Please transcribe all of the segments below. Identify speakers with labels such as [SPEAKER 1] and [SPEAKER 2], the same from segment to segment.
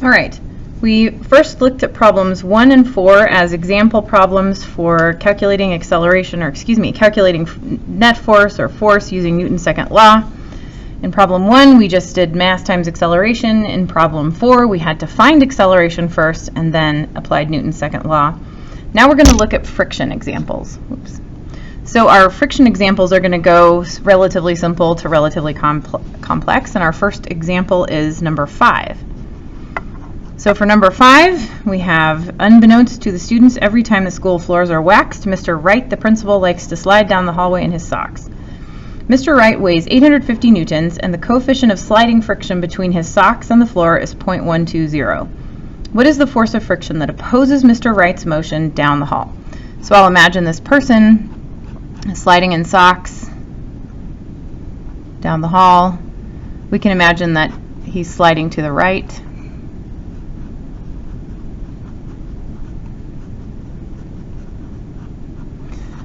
[SPEAKER 1] All right, we first looked at problems 1 and 4 as example problems for calculating acceleration, or calculating net force or force using Newton's second law. In problem 1, we just did mass times acceleration. In problem 4, we had to find acceleration first and then applied Newton's second law. Now we're going to look at friction examples. Oops. So our friction examples are going to go relatively simple to relatively complex, and our first example is number 5. So for number 5, we have, unbeknownst to the students, every time the school floors are waxed, Mr. Wright, the principal, likes to slide down the hallway in his socks. Mr. Wright weighs 850 newtons, and the coefficient of sliding friction between his socks and the floor is 0.120. What is the force of friction that opposes Mr. Wright's motion down the hall? So I'll imagine this person sliding in socks down the hall. We can imagine that he's sliding to the right.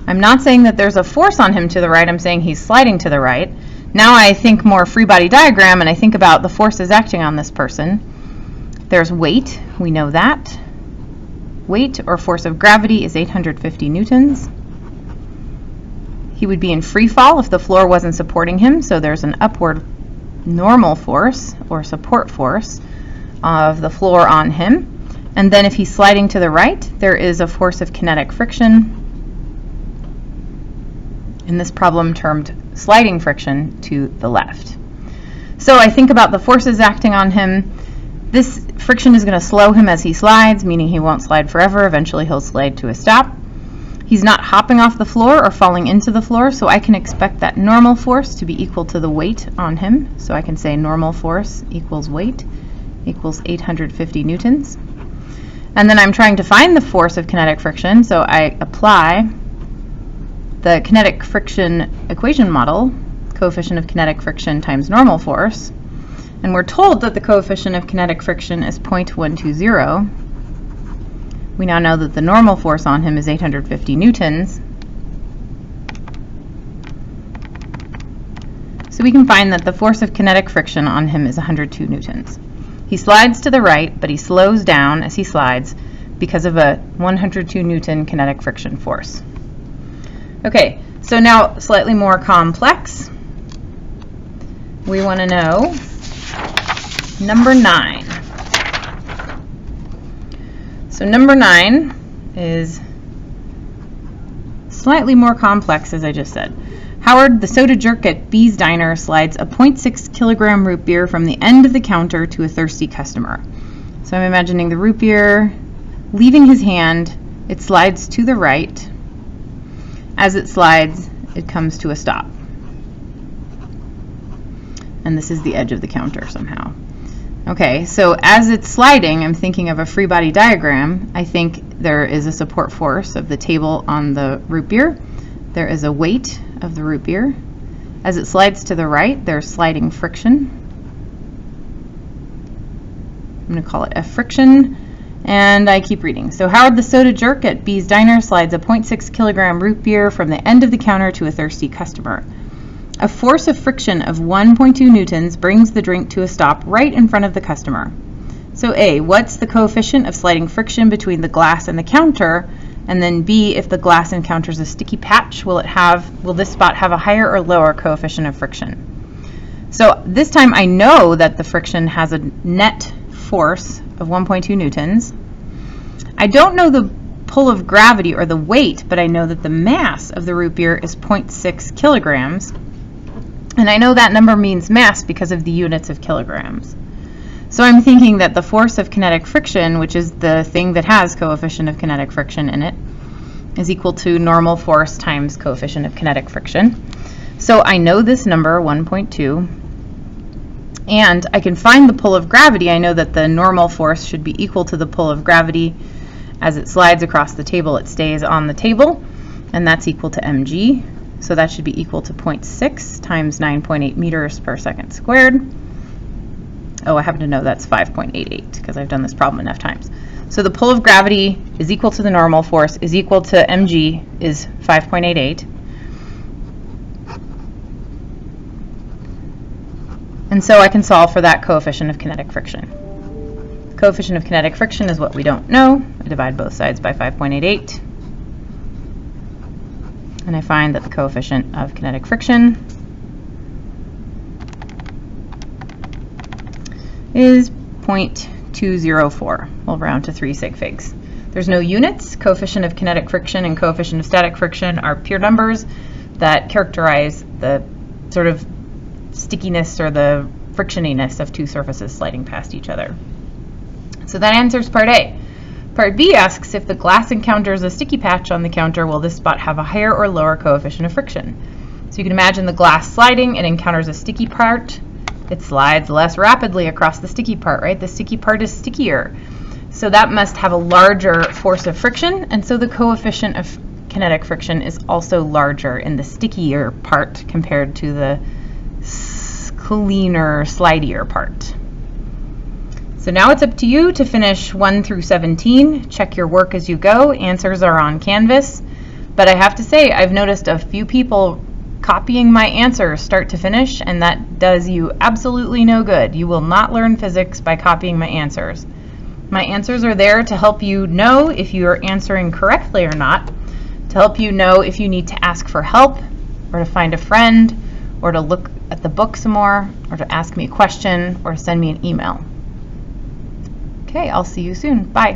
[SPEAKER 1] I'm not saying that there's a force on him to the right, I'm saying he's sliding to the right. Now I think more free body diagram and I think about the forces acting on this person. There's weight, we know that. Weight, or force of gravity, is 850 newtons. He would be in free fall if the floor wasn't supporting him, so there's an upward normal force, or support force, of the floor on him. And then if he's sliding to the right, there is a force of kinetic friction, in this problem termed sliding friction, to the left. So I think about the forces acting on him. This friction is going to slow him as he slides, meaning he won't slide forever. Eventually he'll slide to a stop. He's not hopping off the floor or falling into the floor, so I can expect that normal force to be equal to the weight on him. So I can say normal force equals weight equals 850 newtons. And then I'm trying to find the force of kinetic friction, so I apply the kinetic friction equation model, coefficient of kinetic friction times normal force, and we're told that the coefficient of kinetic friction is 0.120. We now know that the normal force on him is 850 newtons. So we can find that the force of kinetic friction on him is 102 newtons. He slides to the right, but he slows down as he slides because of a 102 Newton kinetic friction force. Okay, so now slightly more complex. We want to know number 9. So number 9 is slightly more complex, as I just said. Howard, the soda jerk at B's Diner, slides a 0.6 kilogram root beer from the end of the counter to a thirsty customer. So I'm imagining the root beer leaving his hand. It slides to the right. As it slides, it comes to a stop. And this is the edge of the counter somehow. Okay, so as it's sliding, I'm thinking of a free body diagram. I think there is a support force of the table on the root beer. There is a weight of the root beer. As it slides to the right, there's sliding friction. I'm going to call it F friction. And I keep reading. So Howard the soda jerk at B's Diner slides a 0.6 kilogram root beer from the end of the counter to a thirsty customer. A force of friction of 1.2 newtons brings the drink to a stop right in front of the customer. So A, what's the coefficient of sliding friction between the glass and the counter? And then B, if the glass encounters a sticky patch, will this spot have a higher or lower coefficient of friction? So this time I know that the friction has a net force of 1.2 newtons. I don't know the pull of gravity or the weight, but I know that the mass of the root beer is 0.6 kilograms. And I know that number means mass because of the units of kilograms. So I'm thinking that the force of kinetic friction, which is the thing that has coefficient of kinetic friction in it, is equal to normal force times coefficient of kinetic friction. So I know this number, 1.2. And I can find the pull of gravity. I know that the normal force should be equal to the pull of gravity. As it slides across the table, it stays on the table, and that's equal to mg. So that should be equal to 0.6 times 9.8 meters per second squared. Oh, I happen to know that's 5.88 because I've done this problem enough times. So the pull of gravity is equal to the normal force is equal to mg is 5.88. And so I can solve for that coefficient of kinetic friction. Coefficient of kinetic friction is what we don't know. I divide both sides by 5.88. And I find that the coefficient of kinetic friction is 0.204. We'll round to 3 sig figs. There's no units. Coefficient of kinetic friction and coefficient of static friction are pure numbers that characterize the sort of stickiness or the frictioniness of two surfaces sliding past each other. So that answers part A. Part B asks, if the glass encounters a sticky patch on the counter, will this spot have a higher or lower coefficient of friction? So you can imagine the glass sliding, it encounters a sticky part, it slides less rapidly across the sticky part, right? The sticky part is stickier. So that must have a larger force of friction, and so the coefficient of kinetic friction is also larger in the stickier part compared to the cleaner, slidier part. So now it's up to you to finish 1 through 17. Check your work as you go. Answers are on Canvas. But I have to say, I've noticed a few people copying my answers start to finish, and that does you absolutely no good. You will not learn physics by copying my answers. My answers are there to help you know if you are answering correctly or not, to help you know if you need to ask for help, or to find a friend, or to look at the book some more, or to ask me a question, or send me an email. Okay, I'll see you soon. Bye.